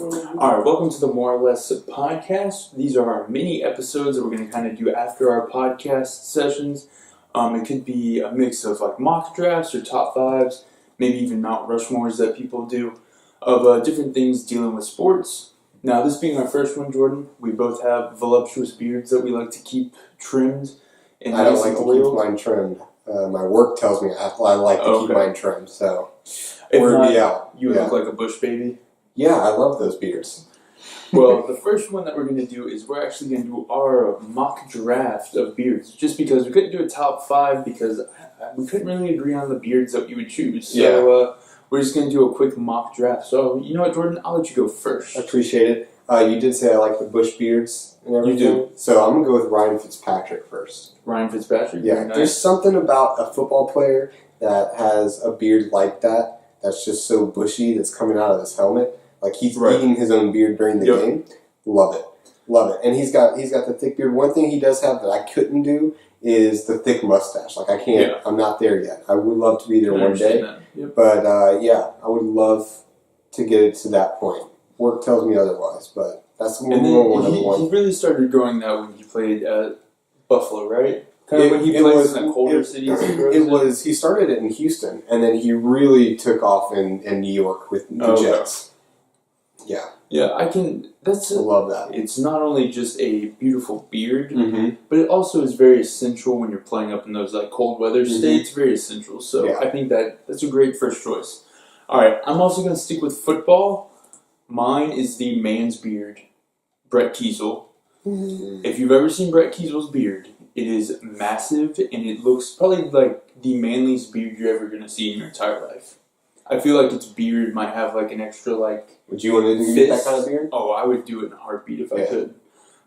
All right, welcome to the More or Less podcast. These are our mini episodes that we're going to kind of do after our podcast sessions. It could be a mix of like mock drafts or top fives, maybe even Mount Rushmores that people do, of different things dealing with sports. Now, this being our first one, Jordan, we both have voluptuous beards that we like to keep trimmed. And I don't like to keep mine trimmed. My work tells me I like to keep mine trimmed, so word me out. You look like a bush baby. Yeah, I love those beards. Well, the first one that we're going to do is we're actually going to do our mock draft of beards, just because we couldn't do a top five because we couldn't really agree on the beards that we would choose. So we're just going to do a quick mock draft. So, you know what, Jordan? I'll let you go first. I appreciate it. You did say I like the bush beards and everything. You do. So I'm going to go with Ryan Fitzpatrick first. Ryan Fitzpatrick? Yeah, nice. There's something about a football player that has a beard like that that's just so bushy that's coming out of his helmet. Like he's eating his own beard during the game. Love it. Love it. And he's got the thick beard. One thing he does have that I couldn't do is the thick mustache. Like I can't, I'm not there yet. I would love to be there one day. But I would love to get it to that point. Work tells me otherwise, but that's one of the ones. He really started growing that when he played at Buffalo, right? Kind of when he plays in the colder cities. He started it in Houston, and then he really took off in New York with the Jets. Yeah, I love that. It's not only just a beautiful beard, but it also is very essential when you're playing up in those like cold weather states. Very essential. So I think that's a great first choice. All right, I'm also going to stick with football. Mine is the man's beard, Brett Keisel. If you've ever seen Brett Kiesel's beard, it is massive and it looks probably like the manliest beard you're ever going to see in your entire life. I feel like its beard might have like an extra like. Would you want to get that kind of beard? Oh, I would do it in a heartbeat if I could.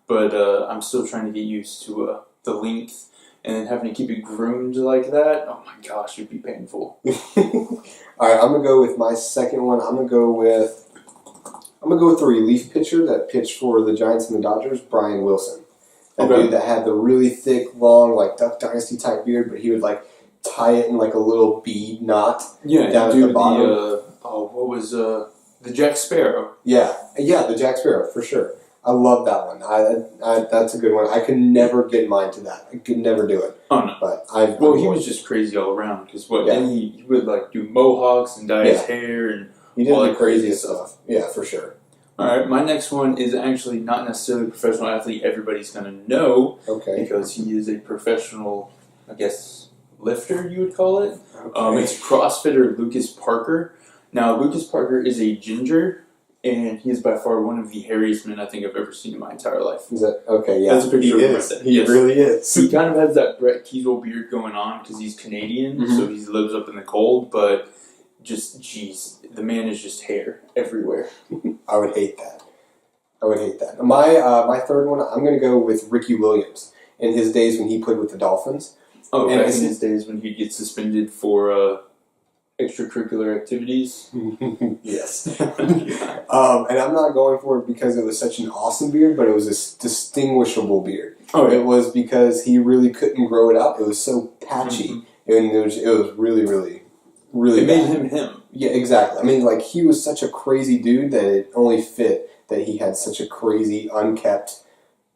But I'm still trying to get used to the length, and then having to keep it groomed like that. Oh my gosh, it'd be painful. All right, I'm gonna go with my second one. I'm gonna go with the relief pitcher that pitched for the Giants and the Dodgers, Brian Wilson. That dude that had the really thick, long, like Duck Dynasty type beard, but he would like tie it in like a little bead knot down at the bottom. The Jack Sparrow. Yeah, the Jack Sparrow, for sure. I love that one. That's a good one. I could never get mine to that. I could never do it. Oh, no. But he was just crazy all around. Because he would like do mohawks and dye his hair and he did all the craziest stuff. Yeah, for sure. All right, my next one is actually not necessarily a professional athlete everybody's going to know. Okay. Because he is a professional, I guess, lifter, you would call it. Okay. It's CrossFitter Lucas Parker. Now, Lucas Parker is a ginger, and he is by far one of the hairiest men I think I've ever seen in my entire life. Is that okay? Yeah, that's a picture of him. He really is. He kind of has that Brett Keisel beard going on because he's Canadian, so he lives up in the cold. But the man is just hair everywhere. I would hate that. My third one, I'm going to go with Ricky Williams in his days when he played with the Dolphins. Oh, and back in his days when he'd get suspended for extracurricular activities. Yes. And I'm not going for it because it was such an awesome beard, but it was a distinguishable beard. Oh, yeah. It was because he really couldn't grow it out. It was so patchy, and it was really, really, really. It made him him. Yeah, exactly. I mean, like he was such a crazy dude that it only fit that he had such a crazy, unkept,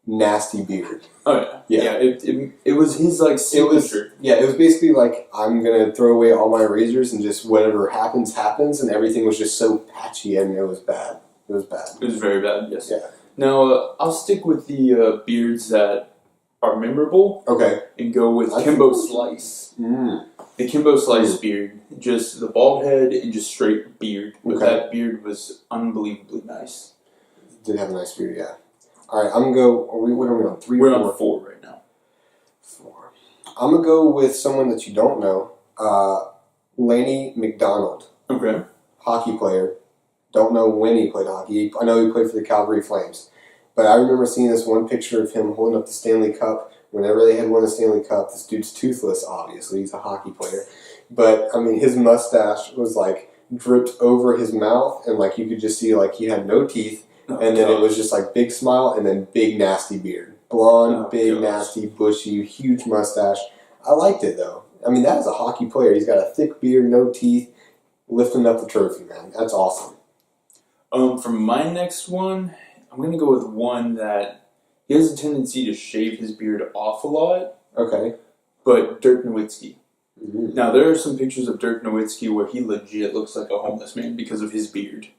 nasty beard. Oh yeah. It was his like signature. It was basically like I'm gonna throw away all my razors and just whatever happens, and everything was just so patchy and it was bad. It was very bad. Yes. Yeah. Now I'll stick with the beards that are memorable. Okay. And go with Kimmo Slice. The Kimmo Slice beard, just the bald head and just straight beard. But that beard was unbelievably nice. Did have a nice beard, yeah. All right, I'm going to go... What are we on? 3 or 4? We're on 4 right now. 4. I'm going to go with someone that you don't know. Lanie McDonald. Okay. Hockey player. Don't know when he played hockey. I know he played for the Calgary Flames. But I remember seeing this one picture of him holding up the Stanley Cup. Whenever they had won the Stanley Cup, this dude's toothless, obviously. He's a hockey player. But, I mean, his mustache was, like, dripped over his mouth. And, like, you could just see, like, he had no teeth. And then it was just like big smile and then big nasty beard. Blonde, nasty, bushy, huge mustache. I liked it though. I mean, that is a hockey player. He's got a thick beard, no teeth, lifting up the trophy, man. That's awesome. For my next one, I'm going to go with one that he has a tendency to shave his beard off a lot. Okay. But Dirk Nowitzki. Mm-hmm. Now, there are some pictures of Dirk Nowitzki where he legit looks like a homeless man because of his beard.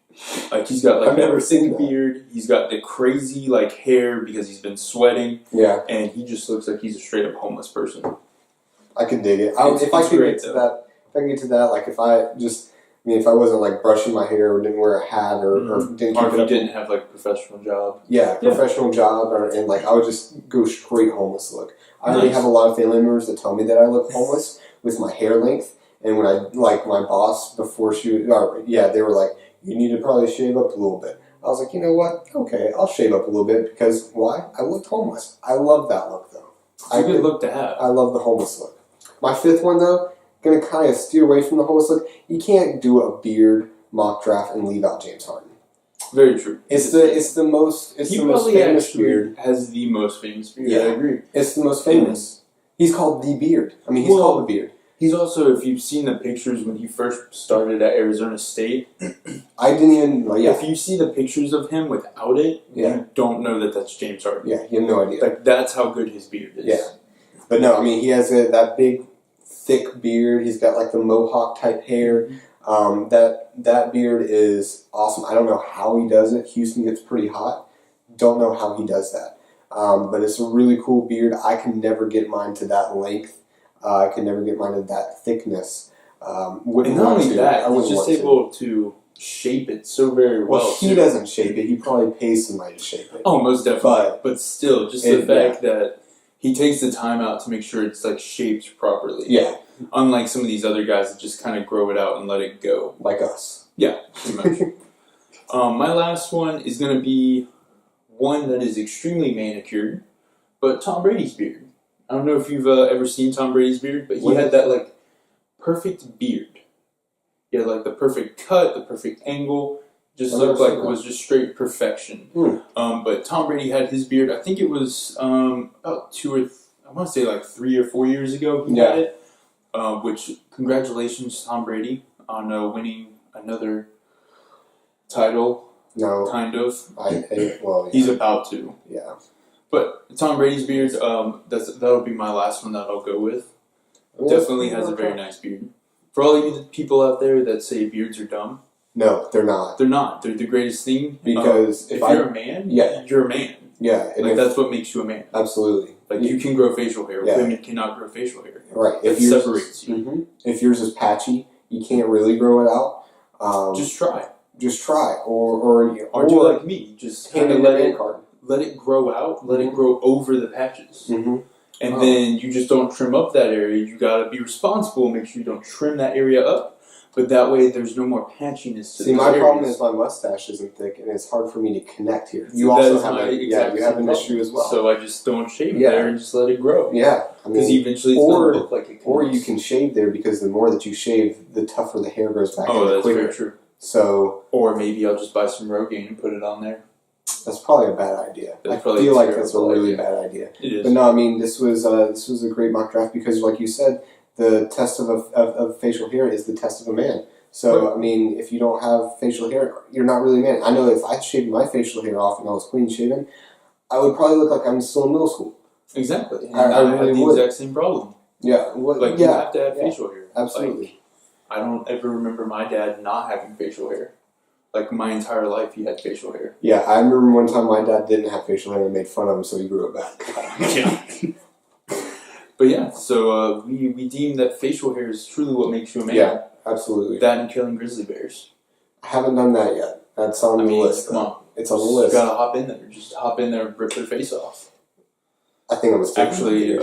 Like, he's got, like, I've never seen thick beard. He's got the crazy, like, hair because he's been sweating. Yeah. And he just looks like he's a straight-up homeless person. I could dig it. If I could get to that, like, if I wasn't, like, brushing my hair or didn't wear a hat or didn't keep or if you didn't have, like, a professional job. Yeah, professional job, and, like, I would just go straight homeless look. I already have a lot of family members that tell me that I look homeless with my hair length. And when my boss, before they were like, you need to probably shave up a little bit. I was like, you know what? Okay, I'll shave up a little bit because why? I looked homeless. I love that look, though. It's a good look to have. I love the homeless look. My fifth one, though, going to kind of steer away from the homeless look. You can't do a beard mock draft and leave out James Harden. Very true. It's the most famous beard. Has the most famous beard. Yeah, I agree. It's the most famous. He's called the Beard. I mean, he's called the Beard. He's also, if you've seen the pictures when he first started at Arizona State, I didn't even. If you see the pictures of him without it, you don't know that that's James Harden. Yeah, you have no idea. Like, that's how good his beard is. Yeah, but no, I mean, he has that big, thick beard. He's got like the mohawk type hair. That beard is awesome. I don't know how he does it. Houston gets pretty hot. Don't know how he does that. But it's a really cool beard. I can never get mine to that length. I can never get mine to that thickness. And not only that, he's just able to shape it so very well. Well, he doesn't shape it. He probably pays somebody to shape it. Oh, most definitely. But still, just the fact that he takes the time out to make sure it's like shaped properly. Yeah. Unlike some of these other guys that just kind of grow it out and let it go. Like us. Yeah, pretty much. My last one is going to be one that is extremely manicured, but Tom Brady's beard. I don't know if you've ever seen Tom Brady's beard, but he had that, like, perfect beard. He had, like, the perfect cut, the perfect angle. Just looked like it was just straight perfection. But Tom Brady had his beard, I think it was about 3 or 4 years ago he had it. Which, congratulations, Tom Brady, on winning another title. No. Kind of. Yeah. He's about to. Yeah. But Tom Brady's beard, that'll be my last one that I'll go with. Definitely has a very nice beard. For all you people out there that say beards are dumb. No, they're not. They're not. They're the greatest thing. Because if you're a man, you're a man. Yeah. Like, that's what makes you a man. Absolutely. Like, you can grow facial hair. Yeah. Women cannot grow facial hair. Right. It separates you. Mm-hmm. If yours is patchy, you can't really grow it out. Just try. Or do like me. Just hand it let it grow out. Let it grow over the patches. Mm-hmm. And then you just don't trim up that area. You got to be responsible and make sure you don't trim that area up. But that way, there's no more patchiness to See, my problem is my mustache isn't thick, and it's hard for me to connect here. You also have you have an issue as well. So I just don't shave there and just let it grow. Yeah. Because eventually it's going to look like it. Or you can shave there, because the more that you shave, the tougher the hair grows back. Oh, that's very true. So, or maybe I'll just buy some Rogaine and put it on there. That's probably a bad idea. I feel like that's a really bad idea. It is. But no, I mean, this was a great mock draft because, like you said, the test of facial hair is the test of a man. So, I mean, if you don't have facial hair, you're not really a man. I know if I shaved my facial hair off and I was clean shaven, I would probably look like I'm still in middle school. Exactly. And I really have the exact same problem. Yeah. You have to have facial hair. Absolutely. I don't ever remember my dad not having facial hair. Like, my entire life, he had facial hair. Yeah, I remember one time my dad didn't have facial hair and made fun of him, so he grew it back. Yeah. But yeah, so we deem that facial hair is truly what makes you a man. Yeah, absolutely. That and killing grizzly bears. I haven't done that yet. That's on the list. Come on. It's on the list. You gotta hop in there. Just hop in there and rip their face off. I think I'm mistaken. Actually,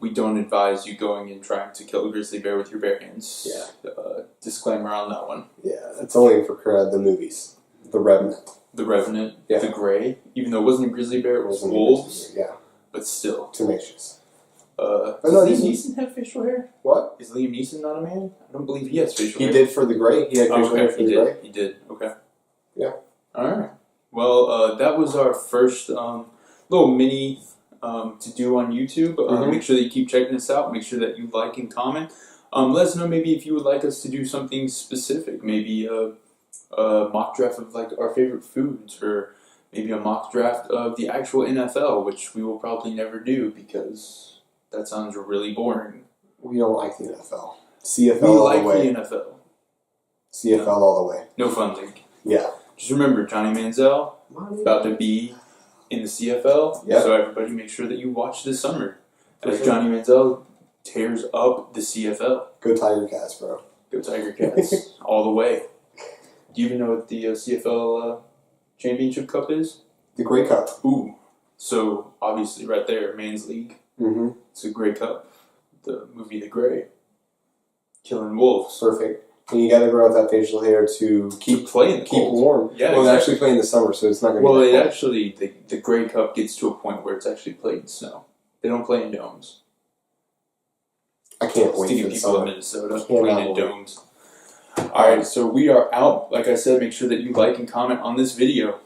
we don't advise you going and trying to kill a grizzly bear with your bare hands. Yeah. Disclaimer on that one. Yeah, it's only for the movies. The Revenant. The Revenant. Yeah. The Grey. Even though it wasn't a grizzly bear, it was wolves. Yeah. But still. Tenacious. Does Liam Neeson have facial hair? What? Is Liam Neeson not a man? I don't believe he has facial hair. He did for the Grey. He had facial hair for the Grey. He did. Okay. Yeah. Alright. Well, that was our first little mini to do on YouTube. Make sure that you keep checking us out. Make sure that you like and comment. Let us know maybe if you would like us to do something specific. Maybe a mock draft of like our favorite foods, or maybe a mock draft of the actual NFL, which we will probably never do because that sounds really boring. We don't like the NFL. CFL we all like the way. The NFL. CFL all the way. No fun league. Yeah. Just remember, Johnny Manziel about to be in the CFL. Yep. So everybody make sure that you watch this summer as sure. Johnny Manziel tears up the CFL. Go Tiger Cats, bro. Go Tiger Cats. All the way. Do you even know what the CFL Championship Cup is? The Grey Cup. Ooh. So, obviously, right there, Man's League. Mm-hmm. It's a Grey Cup. The movie The Grey. Killing wolves. Perfect. And you got to grow out that facial hair to keep playing, keep warm. Yeah, well, they're actually playing in the summer, so it's not going to be well, that cold. actually, the Grey Cup gets to a point where it's actually played in snow. They don't play in domes. I can't wait for the people summer. in Minnesota playing in domes. Alright, so we are out. Like I said, make sure that you like and comment on this video.